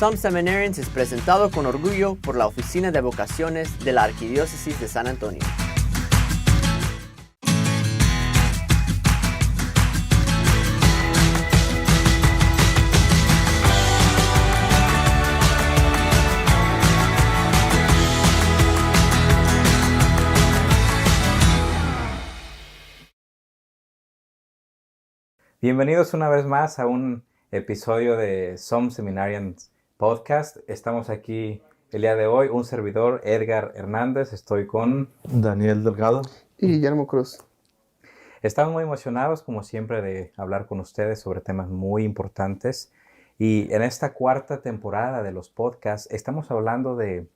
Some Seminarians es presentado con orgullo por la Oficina de Vocaciones de la Arquidiócesis de San Antonio. Bienvenidos una vez más a un episodio de Some Seminarians Podcast. Estamos aquí el día de hoy, un servidor, Edgar Hernández. Estoy con Daniel Delgado y Guillermo Cruz. Estamos muy emocionados, como siempre, de hablar con ustedes sobre temas muy importantes. Y en esta cuarta temporada de los podcasts estamos hablando de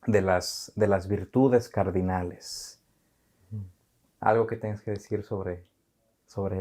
las virtudes cardinales. ¿Algo que tengas que decir sobre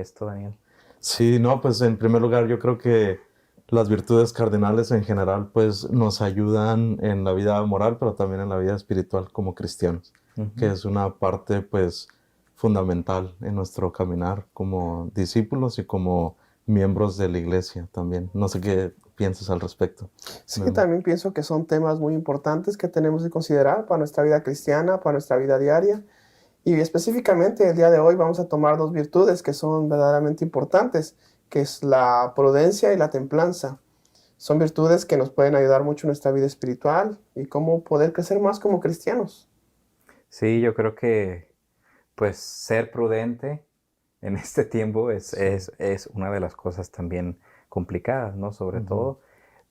esto, Daniel? Sí, no, pues en primer lugar yo creo que las virtudes cardinales en general pues nos ayudan en la vida moral, pero también en la vida espiritual como cristianos, que es una parte pues fundamental en nuestro caminar como discípulos y como miembros de la iglesia también. No sé qué piensas al respecto. Sí, también pienso que son temas muy importantes que tenemos que considerar para nuestra vida cristiana, para nuestra vida diaria. Y específicamente el día de hoy vamos a tomar dos virtudes que son verdaderamente importantes, que es la prudencia y la templanza. Son virtudes que nos pueden ayudar mucho en nuestra vida espiritual y cómo poder crecer más como cristianos. Sí, yo creo que pues ser prudente en este tiempo es una de las cosas también complicadas, ¿no? Sobre todo.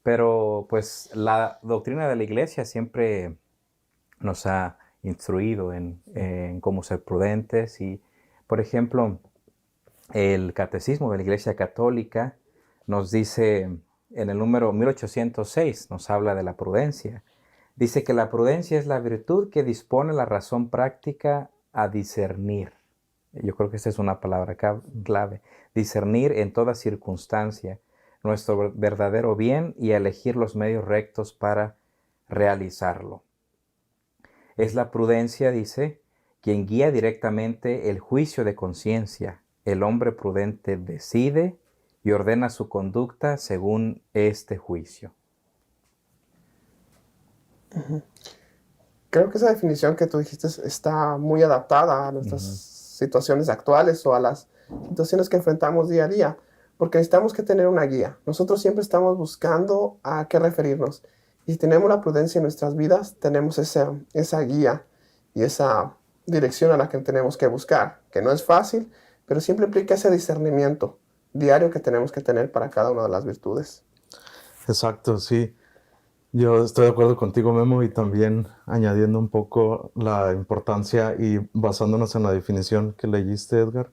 Pero pues la doctrina de la iglesia siempre nos ha instruido en cómo ser prudentes y, por ejemplo, el Catecismo de la Iglesia Católica nos dice en el número 1806, nos habla de la prudencia. Dice que la prudencia es la virtud que dispone la razón práctica a discernir. Yo creo que esta es una palabra clave. Discernir en toda circunstancia nuestro verdadero bien y a elegir los medios rectos para realizarlo. Es la prudencia, dice, quien guía directamente el juicio de conciencia. El hombre prudente decide y ordena su conducta según este juicio. Creo que esa definición que tú dijiste está muy adaptada a nuestras situaciones actuales o a las situaciones que enfrentamos día a día, porque necesitamos que tener una guía. Nosotros siempre estamos buscando a qué referirnos. Y si tenemos la prudencia en nuestras vidas, tenemos esa guía y esa dirección a la que tenemos que buscar, que no es fácil, pero siempre implica ese discernimiento diario que tenemos que tener para cada una de las virtudes. Exacto, sí. Yo estoy de acuerdo contigo, Memo, y también añadiendo un poco la importancia y basándonos en la definición que leíste, Edgar,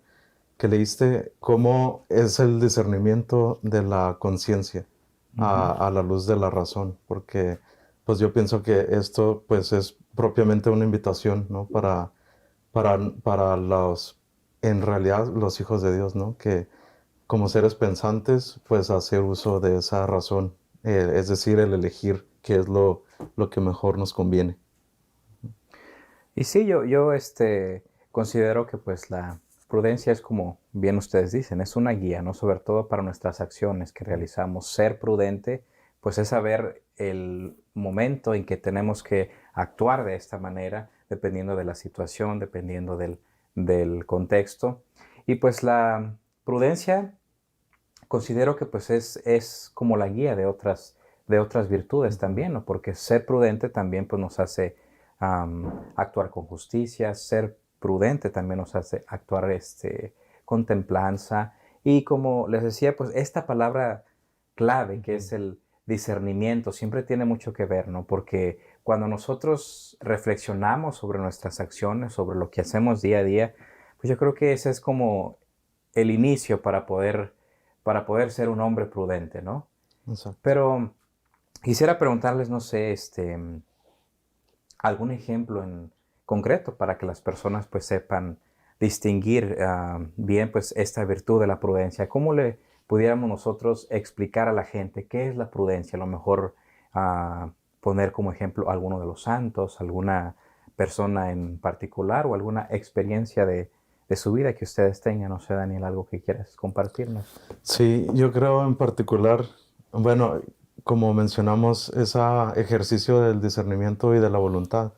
que leíste cómo es el discernimiento de la conciencia a la luz de la razón, porque pues yo pienso que esto pues es propiamente una invitación, ¿no? Para los, en realidad, los hijos de Dios, ¿no? Que como seres pensantes, pues hacer uso de esa razón, es decir, el elegir qué es lo que mejor nos conviene. Y sí, yo considero que pues la prudencia es, como bien ustedes dicen, es una guía, ¿no? Sobre todo para nuestras acciones que realizamos. Ser prudente, pues es saber el momento en que tenemos que actuar de esta manera, dependiendo de la situación, dependiendo del contexto. Y pues la prudencia considero que pues es como la guía de otras virtudes también, ¿no? Porque ser prudente también pues nos hace actuar con justicia, ser prudente también nos hace actuar con templanza. Y como les decía, pues esta palabra clave que es el discernimiento siempre tiene mucho que ver, ¿no? Porque cuando nosotros reflexionamos sobre nuestras acciones, sobre lo que hacemos día a día, pues yo creo que ese es como el inicio para poder ser un hombre prudente, ¿no? Exacto. Pero quisiera preguntarles, no sé, algún ejemplo en concreto para que las personas pues sepan distinguir bien pues esta virtud de la prudencia. ¿Cómo le pudiéramos nosotros explicar a la gente qué es la prudencia? A lo mejor poner como ejemplo a alguno de los santos, alguna persona en particular o alguna experiencia de su vida que ustedes tengan. No sé, Daniel, algo que quieras compartirnos. Sí, yo creo en particular, bueno, como mencionamos, ese ejercicio del discernimiento y de la voluntad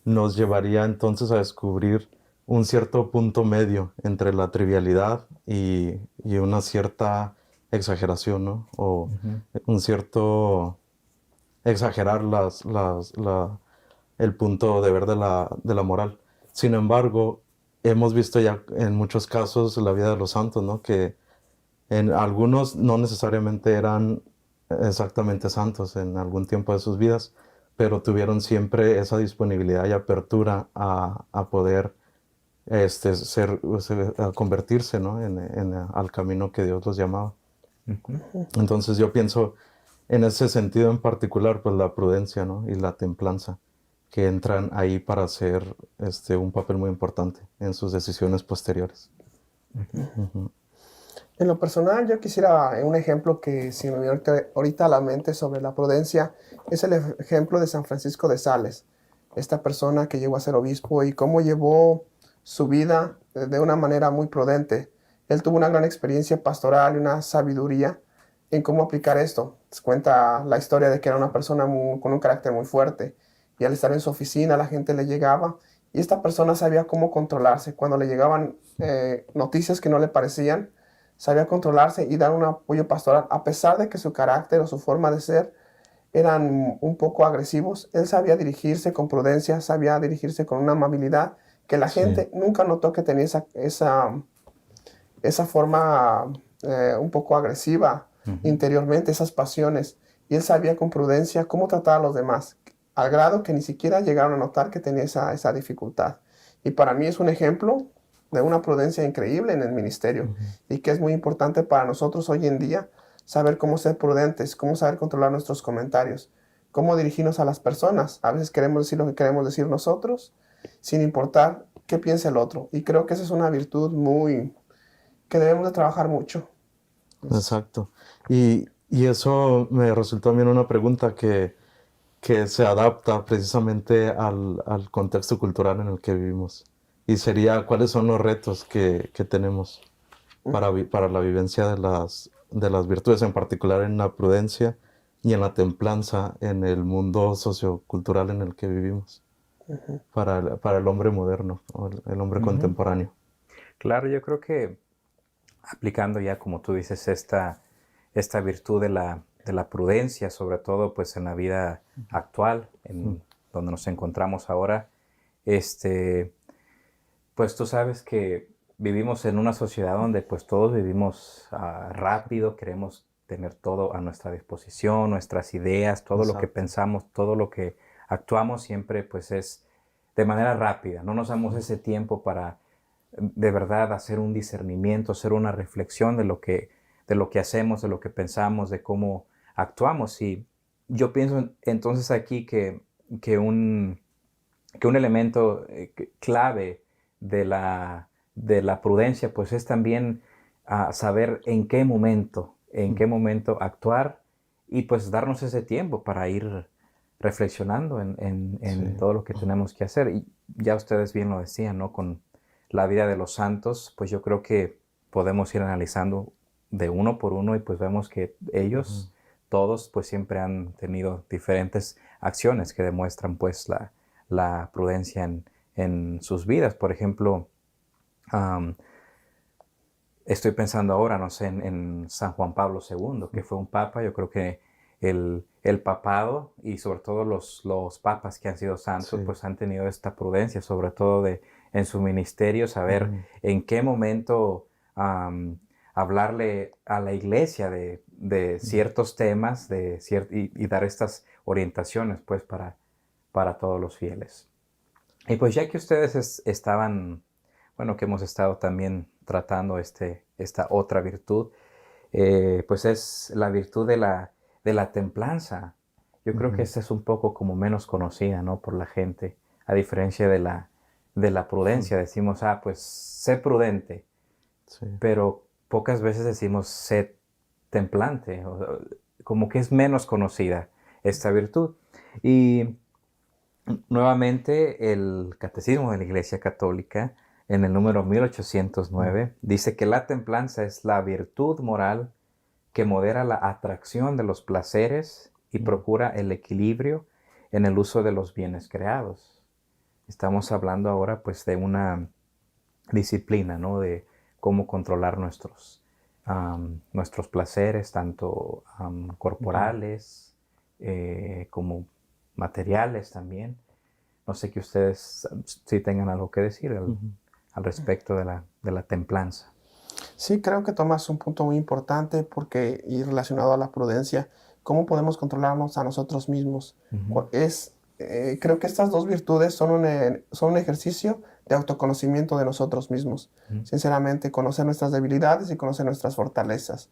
nos llevaría entonces a descubrir un cierto punto medio entre la trivialidad y una cierta exageración, ¿no? O un cierto exagerar el punto de ver de la moral. Sin embargo, hemos visto ya en muchos casos la vida de los santos, ¿no? Que en algunos no necesariamente eran exactamente santos en algún tiempo de sus vidas, pero tuvieron siempre esa disponibilidad y apertura a poder a convertirse, ¿no? Al camino que Dios los llamaba. Entonces yo pienso en ese sentido en particular, pues la prudencia, ¿no? Y la templanza, que entran ahí para hacer un papel muy importante en sus decisiones posteriores. En lo personal, yo quisiera un ejemplo que se me viene ahorita a la mente sobre la prudencia, es el ejemplo de San Francisco de Sales, esta persona que llegó a ser obispo y cómo llevó su vida de una manera muy prudente. Él tuvo una gran experiencia pastoral y una sabiduría en cómo aplicar esto. Cuenta la historia de que era una persona con un carácter muy fuerte y al estar en su oficina la gente le llegaba y esta persona sabía cómo controlarse. Cuando le llegaban noticias que no le parecían, sabía controlarse y dar un apoyo pastoral. A pesar de que su carácter o su forma de ser eran un poco agresivos, él sabía dirigirse con prudencia, sabía dirigirse con una amabilidad que la gente nunca notó que tenía esa forma un poco agresiva interiormente, esas pasiones. Y él sabía con prudencia cómo tratar a los demás, al grado que ni siquiera llegaron a notar que tenía esa dificultad. Y para mí es un ejemplo de una prudencia increíble en el ministerio y que es muy importante para nosotros hoy en día saber cómo ser prudentes, cómo saber controlar nuestros comentarios, cómo dirigirnos a las personas. A veces queremos decir lo que queremos decir nosotros sin importar qué piense el otro. Y creo que esa es una virtud que debemos de trabajar mucho. Exacto. Y eso me resultó también una pregunta que se adapta precisamente al contexto cultural en el que vivimos. Y sería, ¿cuáles son los retos que tenemos para la vivencia de las virtudes, en particular en la prudencia y en la templanza en el mundo sociocultural en el que vivimos? Para el hombre moderno, o el hombre contemporáneo. Claro, yo creo que aplicando ya, como tú dices, esta virtud de la prudencia, sobre todo pues en la vida actual, en donde nos encontramos ahora, pues tú sabes que vivimos en una sociedad donde pues todos vivimos rápido, queremos tener todo a nuestra disposición, nuestras ideas, todo lo que pensamos, todo lo que actuamos siempre pues es de manera rápida. No nos damos ese tiempo para de verdad hacer un discernimiento, hacer una reflexión de lo que hacemos, de lo que pensamos, de cómo actuamos. Y yo pienso entonces aquí que un elemento clave de la prudencia pues es también saber en qué momento actuar y pues darnos ese tiempo para ir reflexionando en todo lo que tenemos que hacer. Y ya ustedes bien lo decían, ¿no? Con la vida de los santos, pues yo creo que podemos ir analizando de uno por uno y pues vemos que ellos, todos, pues siempre han tenido diferentes acciones que demuestran pues la prudencia en sus vidas. Por ejemplo, estoy pensando ahora, no sé, en San Juan Pablo II, que fue un papa. Yo creo que el papado y sobre todo los papas que han sido santos, pues han tenido esta prudencia, sobre todo en su ministerio, saber en qué momento hablarle a la iglesia de ciertos temas y dar estas orientaciones pues para todos los fieles. Y pues ya que ustedes estaban, bueno, que hemos estado también tratando esta otra virtud, pues es la virtud de la templanza. Yo creo que esta es un poco como menos conocida, ¿no? Por la gente, a diferencia de la prudencia. Decimos, pues sé prudente, pero pocas veces decimos sé templante, como que es menos conocida esta virtud. Y nuevamente el Catecismo de la Iglesia Católica, en el número 1809, dice que la templanza es la virtud moral que que modera la atracción de los placeres y procura el equilibrio en el uso de los bienes creados. Estamos hablando ahora pues de una disciplina, ¿no? De cómo controlar nuestros placeres, tanto corporales como materiales también. No sé que ustedes si tengan algo que decir al respecto de la templanza. Sí, creo que tomas un punto muy importante y relacionado a la prudencia, cómo podemos controlarnos a nosotros mismos. Creo que estas dos virtudes son un ejercicio de autoconocimiento de nosotros mismos. Sinceramente, conocer nuestras debilidades y conocer nuestras fortalezas.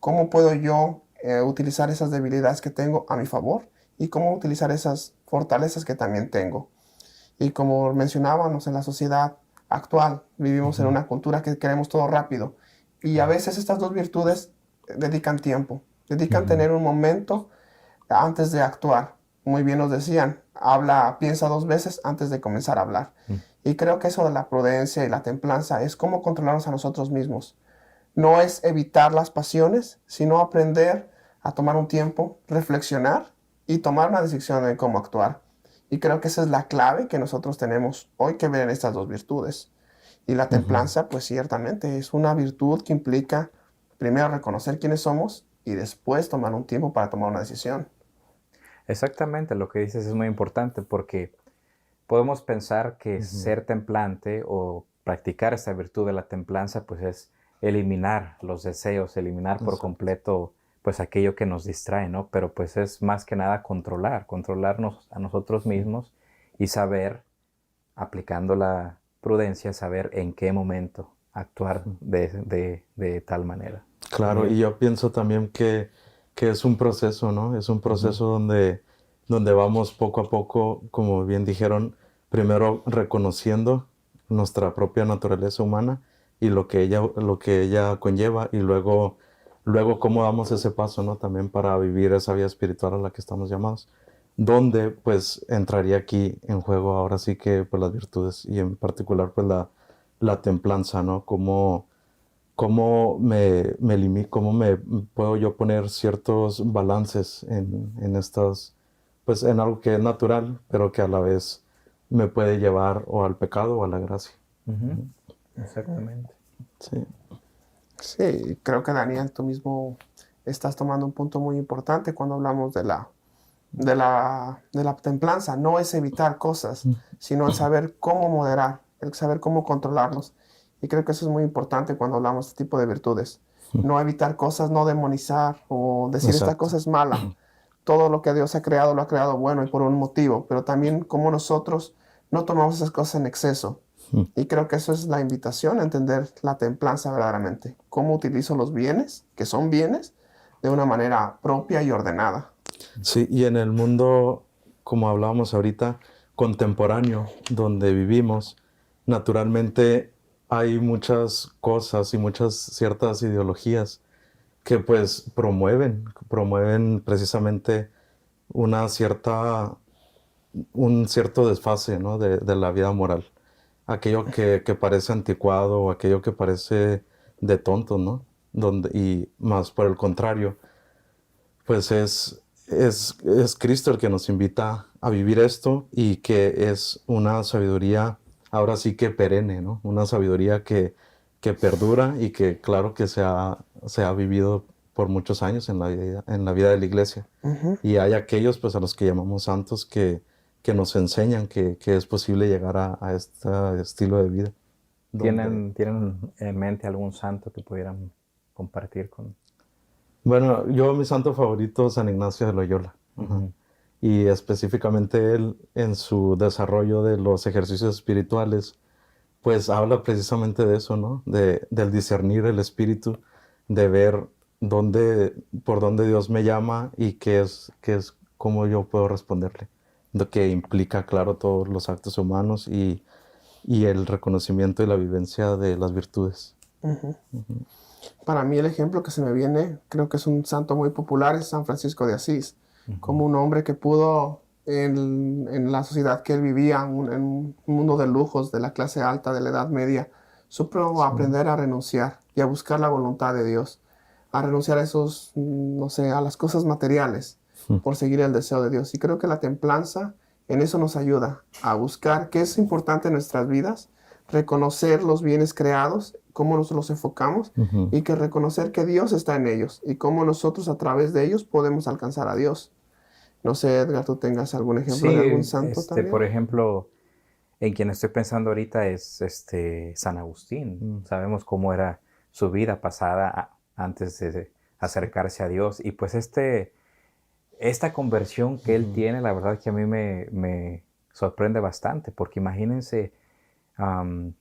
¿Cómo puedo yo utilizar esas debilidades que tengo a mi favor? Y cómo utilizar esas fortalezas que también tengo. Y como mencionábamos, en la sociedad actual vivimos en una cultura que queremos todo rápido. Y a veces estas dos virtudes dedican tiempo, dedican tener un momento antes de actuar. Muy bien nos decían, piensa 2 veces antes de comenzar a hablar. Y creo que eso de la prudencia y la templanza es cómo controlarnos a nosotros mismos. No es evitar las pasiones, sino aprender a tomar un tiempo, reflexionar y tomar una decisión de cómo actuar. Y creo que esa es la clave que nosotros tenemos hoy que ver en estas dos virtudes. Y la templanza, pues ciertamente, es una virtud que implica primero reconocer quiénes somos y después tomar un tiempo para tomar una decisión. Exactamente, lo que dices es muy importante porque podemos pensar que ser templante o practicar esta virtud de la templanza pues es eliminar los deseos, eliminar por completo pues aquello que nos distrae, ¿no? Pero pues es más que nada controlarnos a nosotros mismos y saber, aplicando la prudencia, saber en qué momento actuar de tal manera. Claro, y yo pienso también que es un proceso, ¿no? Es un proceso donde vamos poco a poco, como bien dijeron, primero reconociendo nuestra propia naturaleza humana y lo que ella conlleva, y luego cómo damos ese paso, ¿no? También para vivir esa vida espiritual a la que estamos llamados. Donde pues entraría aquí en juego ahora sí que pues las virtudes y en particular pues la templanza, ¿no? Cómo me puedo yo poner ciertos balances en estas, pues en algo que es natural, pero que a la vez me puede llevar o al pecado o a la gracia. Exactamente. Sí. Sí, creo que Daniel, tú mismo estás tomando un punto muy importante cuando hablamos de la templanza. No es evitar cosas, sino el saber cómo moderar, el saber cómo controlarnos. Y creo que eso es muy importante cuando hablamos de este tipo de virtudes. No evitar cosas, no demonizar o decir esta cosa es mala. Todo lo que Dios ha creado lo ha creado bueno y por un motivo, pero también como nosotros no tomamos esas cosas en exceso. Y creo que eso es la invitación a entender la templanza verdaderamente. Cómo utilizo los bienes, que son bienes, de una manera propia y ordenada. Sí, y en el mundo, como hablábamos ahorita, contemporáneo, donde vivimos, naturalmente hay muchas cosas y muchas ciertas ideologías que pues promueven precisamente un cierto desfase, ¿no? de la vida moral. Aquello que parece anticuado o aquello que parece de tonto, ¿no? Y más por el contrario, pues es Cristo el que nos invita a vivir esto, y que es una sabiduría ahora sí que perenne, ¿no? Una sabiduría que perdura y que claro que se ha vivido por muchos años en la vida de la iglesia. Y hay aquellos pues a los que llamamos santos que nos enseñan que es posible llegar a este estilo de vida. ¿Tienen en mente algún santo que pudieran compartir con? Bueno, mi santo favorito es San Ignacio de Loyola. Y específicamente él, en su desarrollo de los ejercicios espirituales, pues habla precisamente de eso, ¿no? Del discernir el espíritu, de ver por dónde Dios me llama y qué es cómo yo puedo responderle. Lo que implica, claro, todos los actos humanos y el reconocimiento y la vivencia de las virtudes. Para mí el ejemplo que se me viene, creo que es un santo muy popular, es San Francisco de Asís. Como un hombre que pudo, en la sociedad que él vivía, en un mundo de lujos, de la clase alta, de la Edad Media, supo aprender a renunciar y a buscar la voluntad de Dios. a renunciar a esos, no sé, a las cosas materiales por seguir el deseo de Dios. Y creo que la templanza en eso nos ayuda a buscar qué es importante en nuestras vidas, reconocer los bienes creados, cómo nos los enfocamos Ujú. y que reconocer que Dios está en ellos y cómo nosotros a través de ellos podemos alcanzar a Dios. No sé, Edgar, tú tengas algún ejemplo de algún Sí, santo por también. ejemplo, en quien estoy pensando ahorita es San Agustín. Mm. Sabemos cómo era su vida pasada antes de Sí. acercarse a Dios. Y pues esta conversión que él Ujú. tiene, la verdad que a mí me sorprende bastante, porque imagínense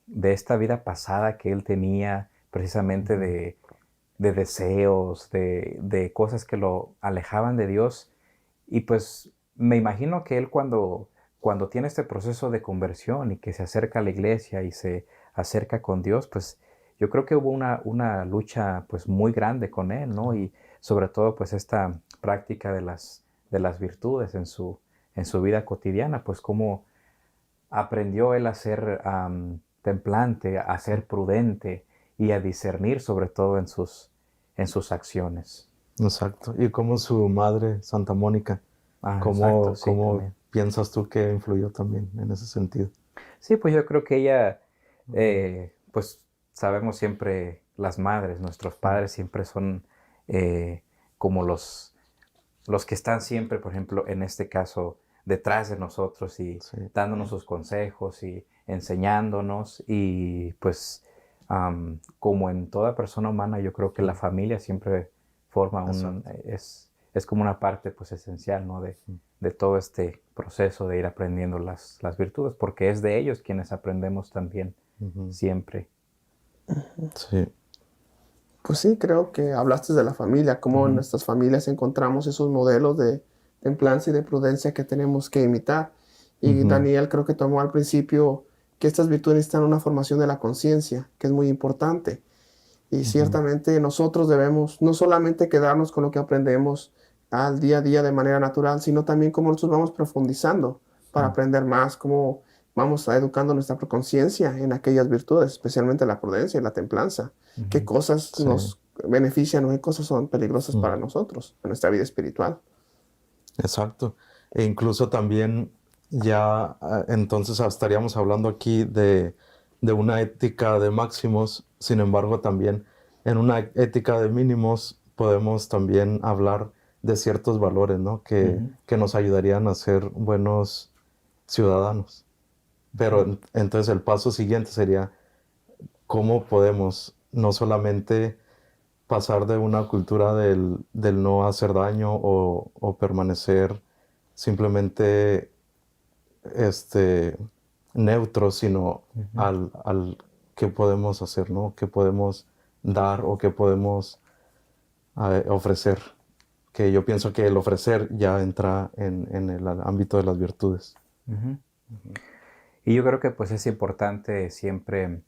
de esta vida pasada que él tenía, precisamente Ujú. de deseos, de cosas que lo alejaban de Dios. Y pues me imagino que él cuando tiene este proceso de conversión y que se acerca a la iglesia y se acerca con Dios, pues yo creo que hubo una lucha pues muy grande con él, ¿no? Claro. Y sobre todo pues esta práctica de las virtudes en su vida cotidiana, pues cómo aprendió él a ser templante, a ser prudente y a discernir sobre todo en sus acciones. Exacto. Y como su madre, Santa Mónica, Ah, exacto, sí, cómo también. piensas tú que influyó también en ese sentido? Sí, pues yo creo que ella, Ujú. pues sabemos siempre las madres, nuestros Mm. padres siempre son como los que están siempre, por ejemplo, en este caso, detrás de nosotros y Sí. dándonos sus consejos y enseñándonos y pues como en toda persona humana, yo creo que la familia siempre forma Exacto. es como una parte pues esencial, ¿no? Mm. De todo este proceso de ir aprendiendo las virtudes, porque es de ellos quienes aprendemos también Ujú. siempre. Sí. Pues sí, creo que hablaste de la familia, cómo en Ujú, nuestras familias encontramos esos modelos de templanza y de prudencia que tenemos que imitar. Y Ujú. Daniel creo que tomó al principio que estas virtudes necesitan una formación de la conciencia, que es muy importante. Y Ujú. ciertamente nosotros debemos no solamente quedarnos con lo que aprendemos al día a día de manera natural, sino también cómo nosotros vamos profundizando para Mm. aprender más, cómo vamos a educando nuestra conciencia en aquellas virtudes, especialmente la prudencia y la templanza. Qué ujú. cosas Sí. nos benefician o qué cosas son peligrosas Mm. para nosotros en nuestra vida espiritual. Exacto. E incluso también ya entonces estaríamos hablando aquí de una ética de máximos, sin embargo también en una ética de mínimos podemos también hablar de ciertos valores, ¿no? Ujú, Que nos ayudarían a ser buenos ciudadanos. Pero ujú, entonces el paso siguiente sería cómo podemos no solamente pasar de una cultura del no hacer daño o permanecer simplemente este, neutro, sino ujú. al qué podemos hacer, ¿no? ¿Qué podemos dar o qué podemos ofrecer? Que yo pienso que el ofrecer ya entra en el ámbito de las virtudes. Ujú. Y yo creo que pues es importante siempre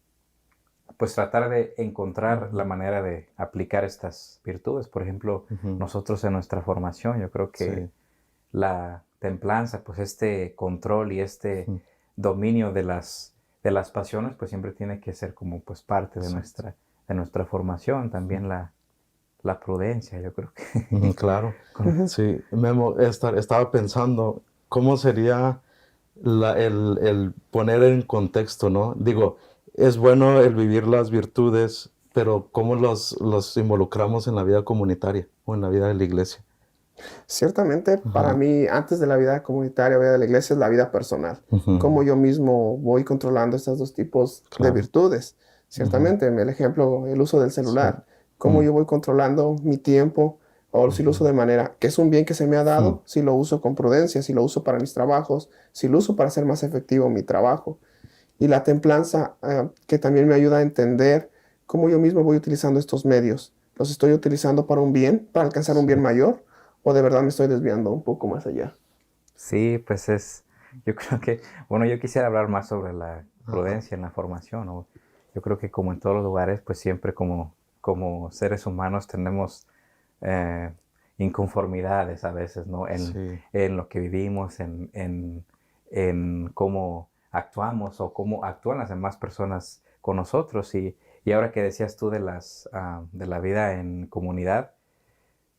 pues tratar de encontrar la Ujú. manera de aplicar estas virtudes. Por ejemplo, Ujú. nosotros en nuestra formación, yo creo que Sí. la templanza, pues este control y este Ujú. dominio de las pasiones, pues siempre tiene que ser como pues parte Exacto. de nuestra formación. Ujú. También la prudencia, yo creo Ujú. que Claro. con- Sí, Memo, estaba pensando, ¿cómo sería el poner en contexto, ¿no? Digo, es bueno el vivir las virtudes, pero ¿cómo los involucramos en la vida comunitaria o en la vida de la iglesia? Ciertamente, para Ajá. mí, antes de la vida comunitaria, vida de la iglesia, es la vida personal. Ujú. Cómo yo mismo voy controlando estos dos tipos de Claro. virtudes. Ujú. Ciertamente, el ejemplo, el uso del Sí. celular. Cómo Mm. yo voy controlando mi tiempo o si lo uso Ujú. de manera que es un bien que se me ha Mm. dado, si lo uso con prudencia, si lo uso para mis trabajos, si lo uso para hacer más efectivo mi trabajo. Y la templanza, que también me ayuda a entender cómo yo mismo voy utilizando estos medios. ¿Los estoy utilizando para un bien, para alcanzar un Sí. bien mayor? ¿O de verdad me estoy desviando un poco más allá? sí, pues yo creo que, bueno, yo quisiera hablar más sobre la Ajá. prudencia en la formación, ¿no? Yo creo que como en todos los lugares, pues siempre como seres humanos tenemos eh, inconformidades a veces, ¿no? Sí. En lo que vivimos, en cómo actuamos o cómo actúan las demás personas con nosotros. Y ahora que decías tú de la vida en comunidad,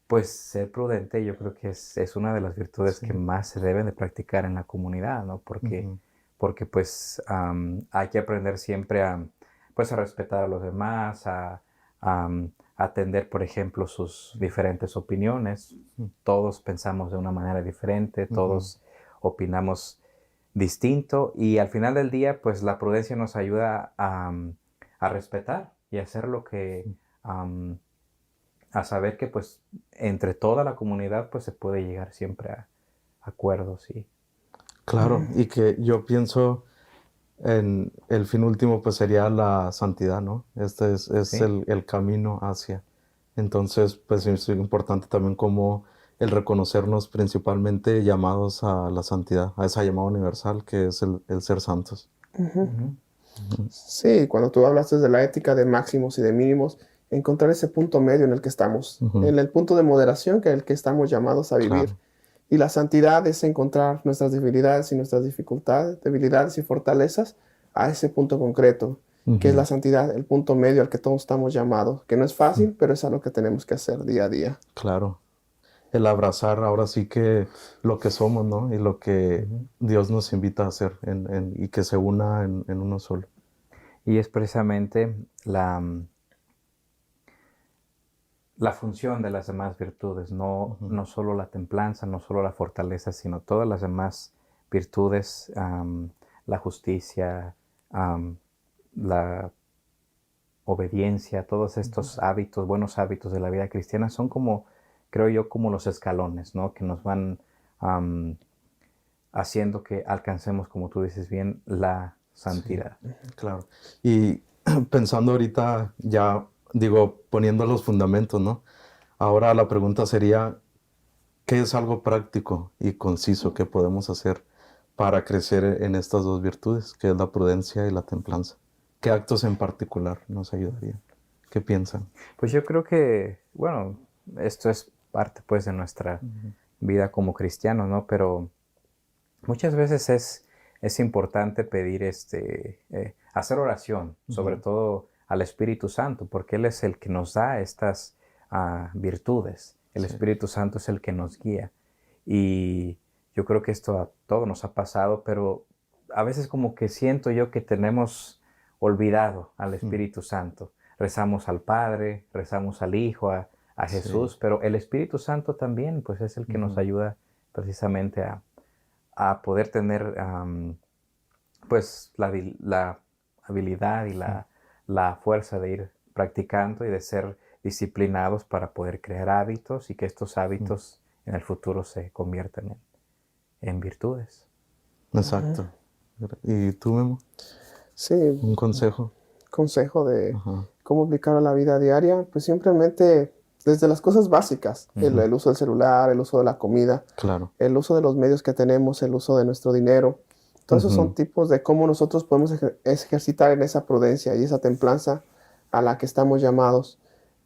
pues ser prudente yo creo que es una de las virtudes Sí. que más se deben de practicar en la comunidad, ¿no? Ujú. Porque pues hay que aprender siempre pues a respetar a los demás, a atender, por ejemplo, sus diferentes opiniones. Todos pensamos de una manera diferente, todos opinamos distinto y al final del día, pues la prudencia nos ayuda a respetar y a hacer lo que, a saber que pues entre toda la comunidad pues se puede llegar siempre a acuerdos y Claro, y que yo pienso en el fin último pues sería la santidad, ¿no? Este es sí, el camino hacia. Entonces, pues es importante también como el reconocernos principalmente llamados a la santidad, a esa llamada universal que es el ser santos. Sí, cuando tú hablaste de la ética de máximos y de mínimos, encontrar ese punto medio en el que estamos, Ujú. en el punto de moderación que es el que estamos llamados a vivir. Claro. Y la santidad es encontrar nuestras debilidades y nuestras dificultades, debilidades y fortalezas a ese punto concreto, que es la santidad, el punto medio al que todos estamos llamados, que no es fácil, pero es a lo que tenemos que hacer día a día. Claro. El abrazar ahora sí que lo que somos, ¿no? Y lo que Dios nos invita a hacer y que se una en uno solo. y es precisamente la función de las demás virtudes, no solo la templanza, no solo la fortaleza, sino todas las demás virtudes, la justicia, la obediencia, todos estos hábitos, buenos hábitos de la vida cristiana son como, creo yo, como los escalones, ¿no? Que nos van haciendo que alcancemos, como tú dices bien, la santidad. Claro. Y pensando ahorita, ya digo, poniendo los fundamentos, ¿no? Ahora la pregunta sería, ¿qué es algo práctico y conciso que podemos hacer para crecer en estas dos virtudes, que es la prudencia y la templanza? ¿Qué actos en particular nos ayudarían? ¿Qué piensan? Pues yo creo que, bueno, esto es parte pues de nuestra vida como cristianos, ¿no? Pero muchas veces es importante pedir hacer oración, sobre todo al Espíritu Santo, porque Él es el que nos da estas virtudes. El Sí. Espíritu Santo es el que nos guía. Y yo creo que esto a todos nos ha pasado, pero a veces como que siento yo que tenemos olvidado al Espíritu Santo. Rezamos al Padre, rezamos al Hijo, a Sí. Jesús, pero el Espíritu Santo también pues es el que nos ayuda precisamente a poder tener pues la habilidad y la fuerza de ir practicando y de ser disciplinados para poder crear hábitos y que estos hábitos en el futuro se conviertan en virtudes. Exacto. ¿Y tú, Memo? Sí, ¿Un consejo? consejo de Ajá. cómo aplicar a la vida diaria, pues simplemente desde las cosas básicas, el uso del celular, el uso de la comida, Claro. el uso de los medios que tenemos, el uso de nuestro dinero. Todos esos son tipos de cómo nosotros podemos ejercitar en esa prudencia y esa templanza a la que estamos llamados.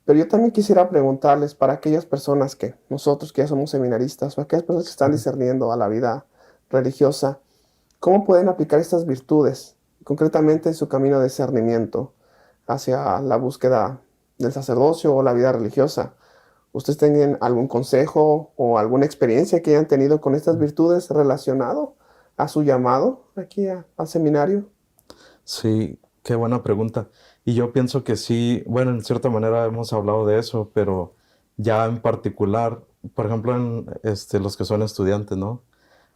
Pero yo también quisiera preguntarles para aquellas personas que nosotros que ya somos seminaristas o aquellas personas que están discerniendo a la vida religiosa, ¿cómo pueden aplicar estas virtudes concretamente en su camino de discernimiento hacia la búsqueda del sacerdocio o la vida religiosa? ¿Ustedes tienen algún consejo o alguna experiencia que hayan tenido con estas virtudes relacionado a su llamado aquí al seminario? Sí, qué buena pregunta. Y yo pienso que sí, bueno, en cierta manera hemos hablado de eso, pero ya en particular, por ejemplo, en los que son estudiantes, ¿no?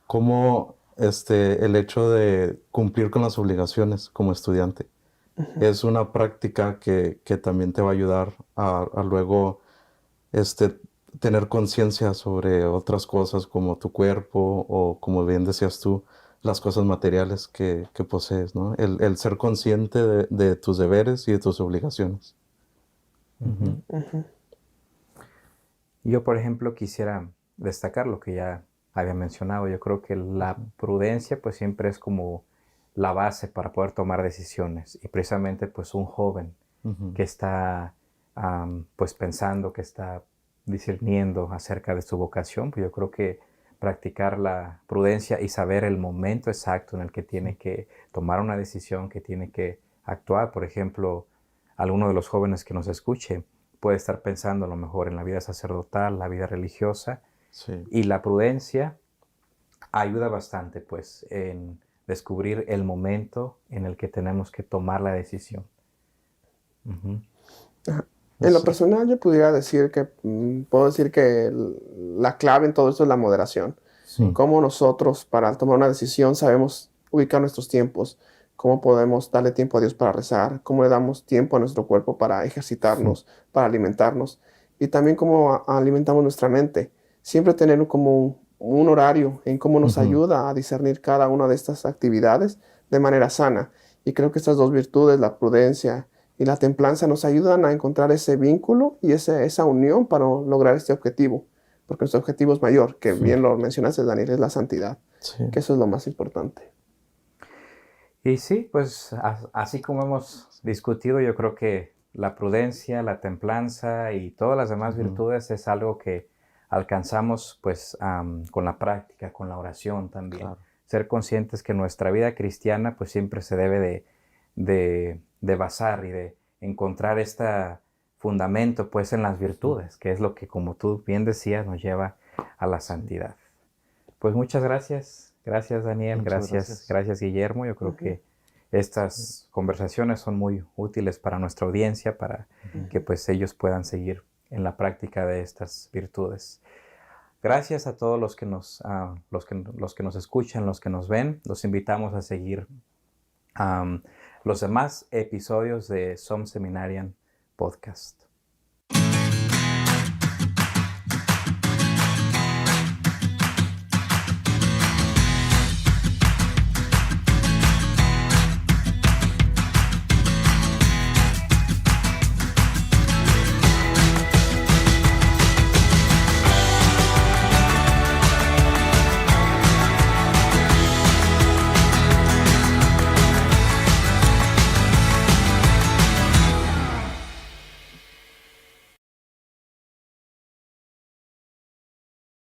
Cómo el hecho de cumplir con las obligaciones como estudiante es una práctica que también te va a ayudar a luego tener conciencia sobre otras cosas como tu cuerpo o, como bien decías tú, las cosas materiales que posees, ¿no? El ser consciente de tus deberes y de tus obligaciones. Yo, por ejemplo, quisiera destacar lo que ya había mencionado. Yo creo que la prudencia pues siempre es como la base para poder tomar decisiones. Y precisamente pues un joven que está pues pensando, que está discerniendo acerca de su vocación, pues yo creo que practicar la prudencia y saber el momento exacto en el que tiene que tomar una decisión, que tiene que actuar. Por ejemplo, alguno de los jóvenes que nos escuche puede estar pensando a lo mejor en la vida sacerdotal, la vida religiosa, Sí. y la prudencia ayuda bastante, pues, en descubrir el momento en el que tenemos que tomar la decisión. Ujú. En lo Sí. personal, yo pudiera decir que, puedo decir que la clave en todo esto es la moderación. Sí. Cómo nosotros, para tomar una decisión, sabemos ubicar nuestros tiempos, cómo podemos darle tiempo a Dios para rezar, cómo le damos tiempo a nuestro cuerpo para ejercitarnos, para alimentarnos, y también cómo alimentamos nuestra mente. Siempre tener como un horario en cómo nos Ujú. ayuda a discernir cada una de estas actividades de manera sana. Y creo que estas dos virtudes, la prudencia y la templanza, nos ayudan a encontrar ese vínculo y esa unión para lograr este objetivo. Porque nuestro objetivo es mayor, que Sí. bien lo mencionaste, Daniel, es la santidad, Sí. que eso es lo más importante. Y sí, pues así como hemos discutido, yo creo que la prudencia, la templanza y todas las demás Ujú. virtudes es algo que alcanzamos pues con la práctica, con la oración también. Claro. Ser conscientes que nuestra vida cristiana pues siempre se debe de basar y de encontrar este fundamento pues en las virtudes, que es lo que, como tú bien decías, nos lleva a la santidad. Pues muchas gracias. Gracias, Daniel. Muchas Gracias, gracias. Guillermo. Yo creo que estas conversaciones son muy útiles para nuestra audiencia, para que pues ellos puedan seguir en la práctica de estas virtudes. Gracias a todos los que los que nos escuchan, los que nos ven. Los invitamos a seguir los demás episodios de Som Seminarian Podcast.